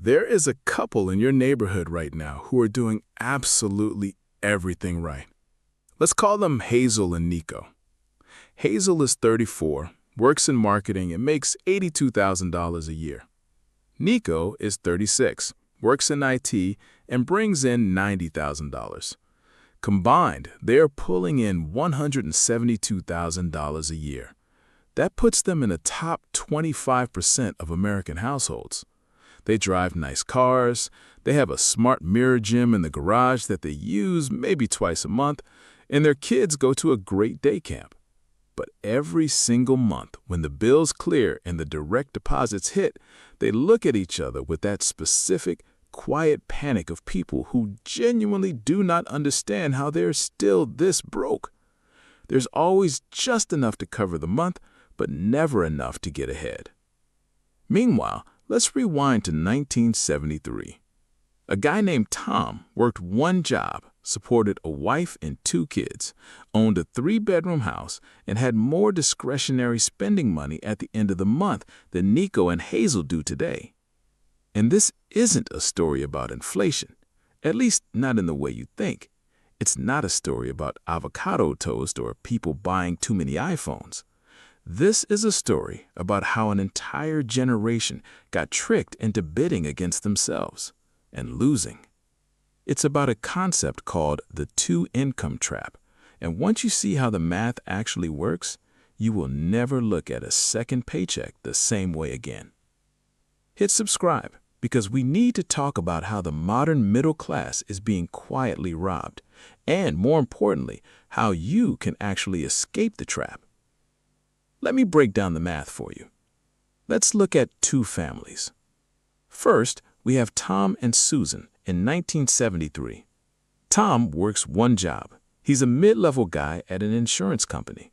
There is a couple in your neighborhood right now who are doing absolutely everything right. Let's call them Hazel and Nico. Hazel is 34, works in marketing, and makes $82,000 a year. Nico is 36, works in IT, and brings in $90,000. Combined, they are pulling in $172,000 a year. That puts them in the top 25% of American households. They drive nice cars, they have a smart mirror gym in the garage that they use maybe twice a month, and their kids go to a great day camp. But every single month, when the bills clear and the direct deposits hit, they look at each other with that specific, quiet panic of people who genuinely do not understand how they're still this broke. There's always just enough to cover the month, but never enough to get ahead. Meanwhile, let's rewind to 1973. A guy named Tom worked one job, supported a wife and two kids, owned a three-bedroom house, and had more discretionary spending money at the end of the month than Nico and Hazel do today. And this isn't a story about inflation, at least not in the way you think. It's not a story about avocado toast or people buying too many iPhones. This is a story about how an entire generation got tricked into bidding against themselves and losing. It's about a concept called the two-income trap, and once you see how the math actually works, you will never look at a second paycheck the same way again. Hit subscribe, because we need to talk about how the modern middle class is being quietly robbed, and more importantly, how you can actually escape the trap. Let me break down the math for you. Let's look at two families. First, we have Tom and Susan in 1973. Tom works one job. He's a mid-level guy at an insurance company.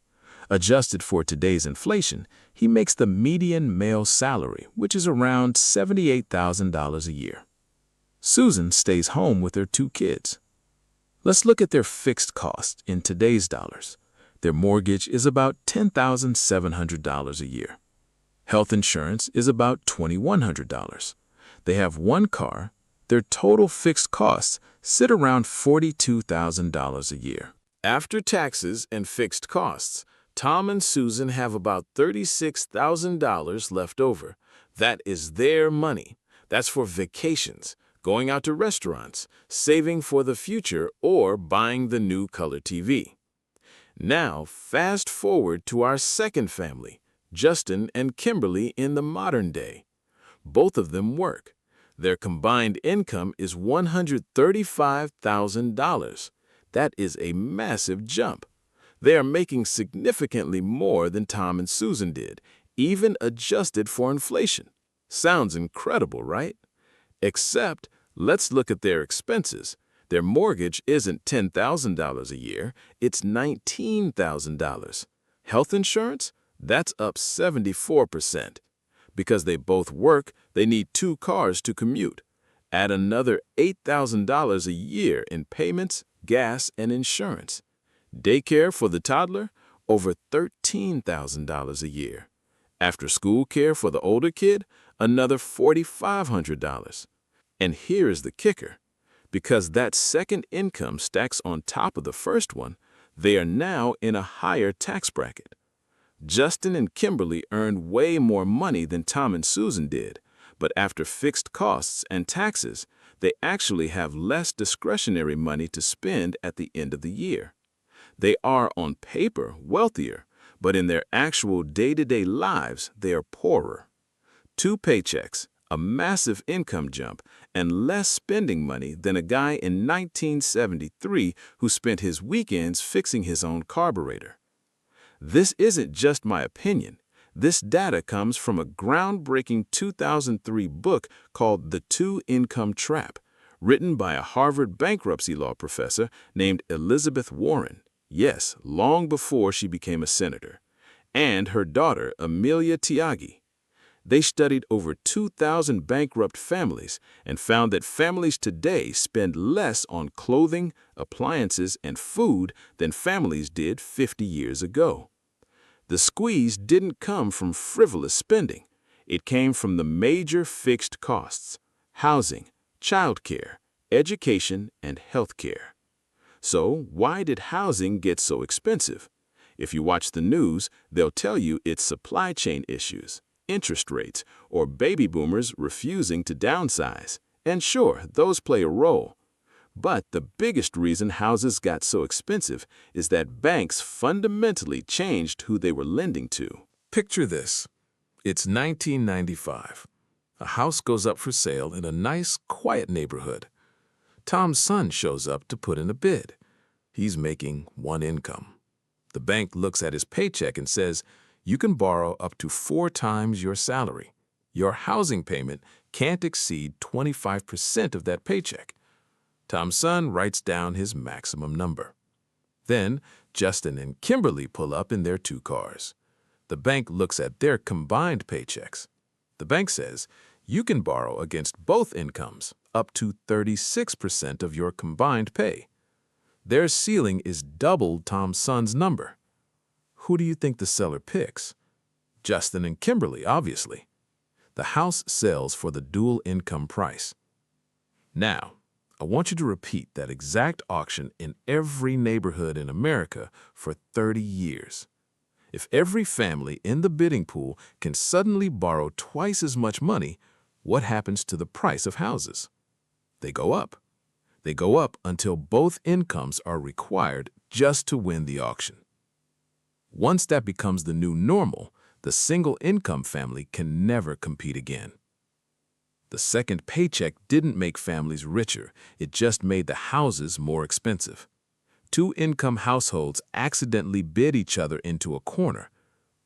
Adjusted for today's inflation, he makes the median male salary, which is around $78,000 a year. Susan stays home with her two kids. Let's look at their fixed costs in today's dollars. Their mortgage is about $10,700 a year. Health insurance is about $2,100. They have one car. Their total fixed costs sit around $42,000 a year. After taxes and fixed costs, Tom and Susan have about $36,000 left over. That is their money. That's for vacations, going out to restaurants, saving for the future, or buying the new color TV. Now, fast forward to our second family, Justin and Kimberly in the modern day. Both of them work. Their combined income is $135,000. That is a massive jump. They are making significantly more than Tom and Susan did, even adjusted for inflation. Sounds incredible, right? Except, let's look at their expenses. Their mortgage isn't $10,000 a year, it's $19,000. Health insurance? That's up 74%. Because they both work, they need two cars to commute. Add another $8,000 a year in payments, gas, and insurance. Daycare for the toddler? Over $13,000 a year. After school care for the older kid? Another $4,500. And here is the kicker. Because that second income stacks on top of the first one, they are now in a higher tax bracket. Justin and Kimberly earned way more money than Tom and Susan did, but after fixed costs and taxes, they actually have less discretionary money to spend at the end of the year. They are on paper wealthier, but in their actual day-to-day lives, they are poorer. Two paychecks, a massive income jump, and less spending money than a guy in 1973 who spent his weekends fixing his own carburetor. This isn't just my opinion. This data comes from a groundbreaking 2003 book called The Two-Income Trap, written by a Harvard bankruptcy law professor named Elizabeth Warren, yes, long before she became a senator, and her daughter, Amelia Tyagi. They studied over 2,000 bankrupt families and found that families today spend less on clothing, appliances, and food than families did 50 years ago. The squeeze didn't come from frivolous spending. It came from the major fixed costs: housing, childcare, education, and healthcare. So, why did housing get so expensive? If you watch the news, they'll tell you it's supply chain issues, interest rates, or baby boomers refusing to downsize. And sure, those play a role. But the biggest reason houses got so expensive is that banks fundamentally changed who they were lending to. Picture this. It's 1995. A house goes up for sale in a nice, quiet neighborhood. Tom's son shows up to put in a bid. He's making one income. The bank looks at his paycheck and says, "You can borrow up to 4 times your salary. Your housing payment can't exceed 25% of that paycheck." Tom's son writes down his maximum number. Then Justin and Kimberly pull up in their 2 cars. The bank looks at their combined paychecks. The bank says, "You can borrow against both incomes up to 36% of your combined pay." Their ceiling is double Tom's son's number. Who do you think the seller picks? Justin and Kimberly, obviously. The house sells for the dual income price. Now, I want you to repeat that exact auction in every neighborhood in America for 30 years. If every family in the bidding pool can suddenly borrow twice as much money, what happens to the price of houses? They go up. They go up until both incomes are required just to win the auction. Once that becomes the new normal, the single-income family can never compete again. The second paycheck didn't make families richer, it just made the houses more expensive. 2-income households accidentally bid each other into a corner.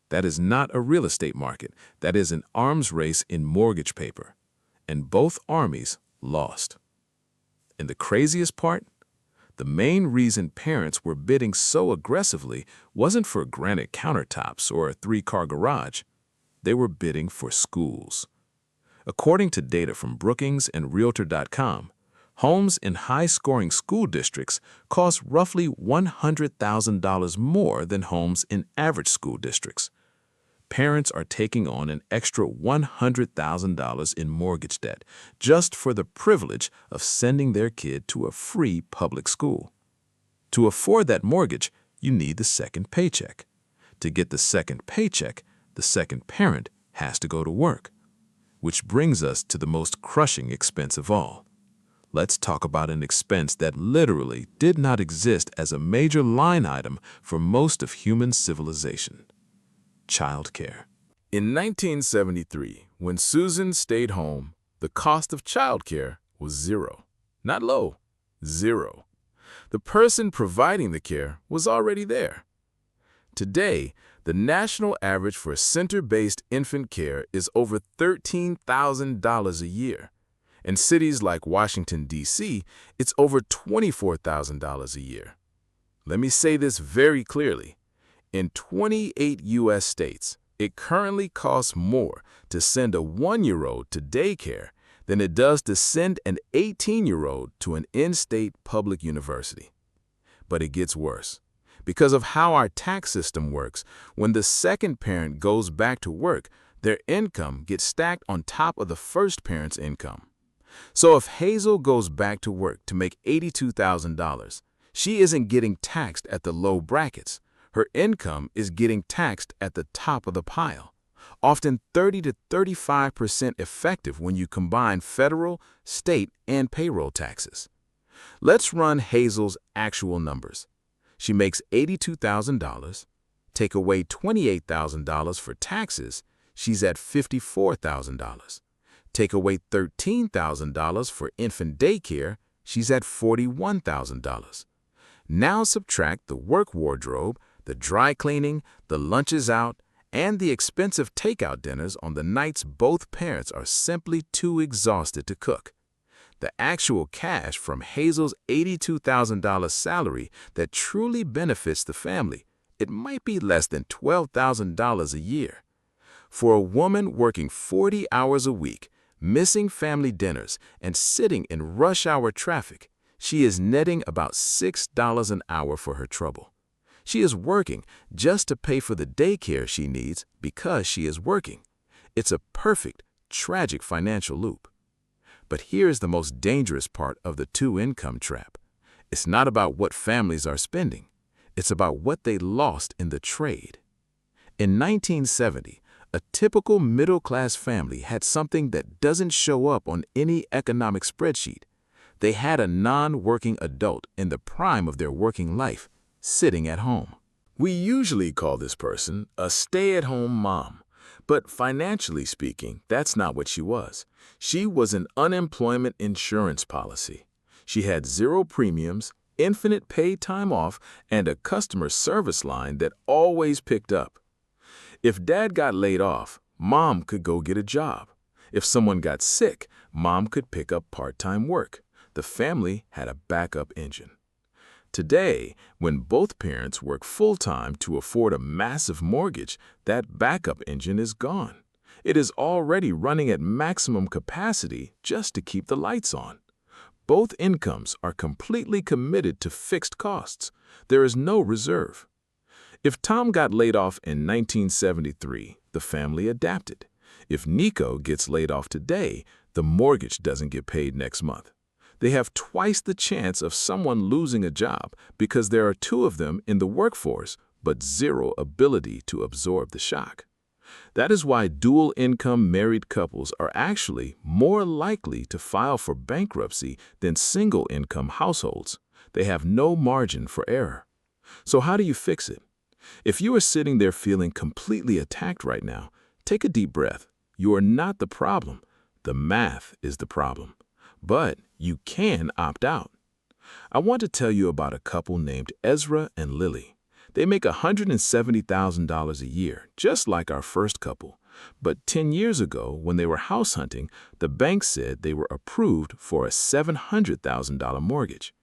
That is not a real estate market, that is an arms race in mortgage paper. And both armies lost. And the craziest part? The main reason parents were bidding so aggressively wasn't for granite countertops or a 3-car garage. They were bidding for schools. According to data from Brookings and Realtor.com, homes in high-scoring school districts cost roughly $100,000 more than homes in average school districts. Parents are taking on an extra $100,000 in mortgage debt just for the privilege of sending their kid to a free public school. To afford that mortgage, you need the second paycheck. To get the second paycheck, the second parent has to go to work. Which brings us to the most crushing expense of all. Let's talk about an expense that literally did not exist as a major line item for most of human civilization. Childcare. In 1973, when Susan stayed home, the cost of childcare was 0. Not low, 0. The person providing the care was already there. Today, the national average for center-based infant care is over $13,000 a year. In cities like Washington, D.C., it's over $24,000 a year. Let me say this very clearly. In 28 U.S. states, it currently costs more to send a 1-year-old to daycare than it does to send an 18-year-old to an in-state public university. But it gets worse. Because of how our tax system works, when the second parent goes back to work, their income gets stacked on top of the first parent's income. So if Hazel goes back to work to make $82,000, she isn't getting taxed at the low brackets. Her income is getting taxed at the top of the pile, often 30 to 35% effective when you combine federal, state, and payroll taxes. Let's run Hazel's actual numbers. She makes $82,000. Take away $28,000 for taxes, she's at $54,000. Take away $13,000 for infant daycare, she's at $41,000. Now subtract the work wardrobe, the dry cleaning, the lunches out, and the expensive takeout dinners on the nights both parents are simply too exhausted to cook. The actual cash from Hazel's $82,000 salary that truly benefits the family, it might be less than $12,000 a year. For a woman working 40 hours a week, missing family dinners, and sitting in rush hour traffic, she is netting about $6 an hour for her trouble. She is working just to pay for the daycare she needs because she is working. It's a perfect, tragic financial loop. But here's the most dangerous part of the two-income trap. It's not about what families are spending. It's about what they lost in the trade. In 1970, a typical middle-class family had something that doesn't show up on any economic spreadsheet. They had a non-working adult in the prime of their working life, sitting at home. We usually call this person a stay-at-home mom, but financially speaking, that's not what she was. She was an unemployment insurance policy. She had zero premiums, infinite paid time off, and a customer service line that always picked up. If dad got laid off, mom could go get a job. If someone got sick, mom could pick up part-time work. The family had a backup engine. Today, when both parents work full-time to afford a massive mortgage, that backup engine is gone. It is already running at maximum capacity just to keep the lights on. Both incomes are completely committed to fixed costs. There is no reserve. If Tom got laid off in 1973, the family adapted. If Nico gets laid off today, the mortgage doesn't get paid next month. They have twice the chance of someone losing a job because there are two of them in the workforce, but zero ability to absorb the shock. That is why dual-income married couples are actually more likely to file for bankruptcy than single-income households. They have no margin for error. So how do you fix it? If you are sitting there feeling completely attacked right now, take a deep breath. You are not the problem. The math is the problem. But you can opt out. I want to tell you about a couple named Ezra and Lily. They make $170,000 a year, just like our first couple. But 10 years ago, when they were house hunting, the bank said they were approved for a $700,000 mortgage.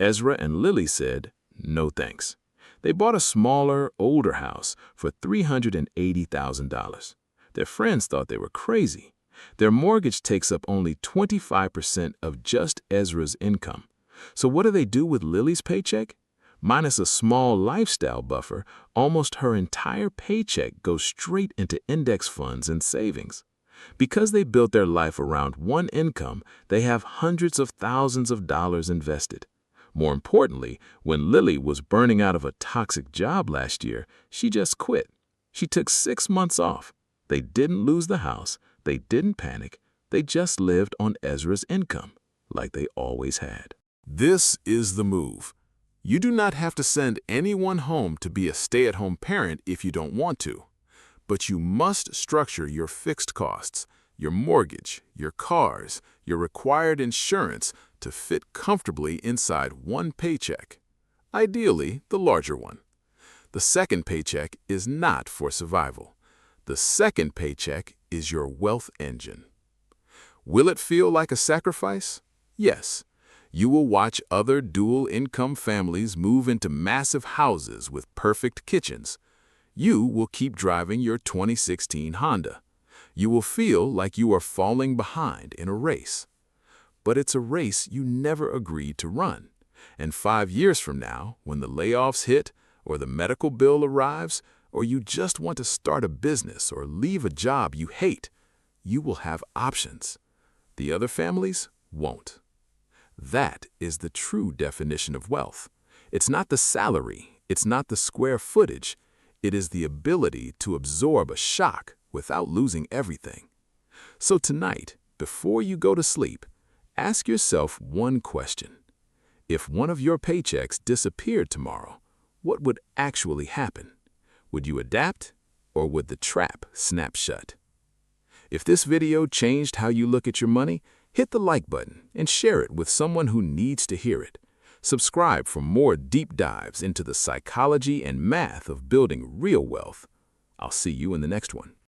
Ezra and Lily said, no thanks. They bought a smaller, older house for $380,000. Their friends thought they were crazy. Their mortgage takes up only 25% of just Ezra's income. So what do they do with Lily's paycheck? Minus a small lifestyle buffer, almost her entire paycheck goes straight into index funds and savings. Because they built their life around one income, they have hundreds of thousands of dollars invested. More importantly, when Lily was burning out of a toxic job last year, she just quit. She took 6 months off. They didn't lose the house. They didn't panic. They just lived on Ezra's income, like they always had. This is the move. You do not have to send anyone home to be a stay-at-home parent if you don't want to. But you must structure your fixed costs, your mortgage, your cars, your required insurance to fit comfortably inside one paycheck. Ideally, the larger one. The second paycheck is not for survival. The second paycheck is your wealth engine. Will it feel like a sacrifice? Yes. You will watch other dual-income families move into massive houses with perfect kitchens. You will keep driving your 2016 Honda. You will feel like you are falling behind in a race. But it's a race you never agreed to run. And 5 years from now, when the layoffs hit, or the medical bill arrives, or you just want to start a business or leave a job you hate, you will have options. The other families won't. That is the true definition of wealth. It's not the salary, it's not the square footage. It is the ability to absorb a shock without losing everything. So tonight, before you go to sleep, ask yourself one question. If one of your paychecks disappeared tomorrow, what would actually happen? Would you adapt, or would the trap snap shut? If this video changed how you look at your money, hit the like button and share it with someone who needs to hear it. Subscribe for more deep dives into the psychology and math of building real wealth. I'll see you in the next one.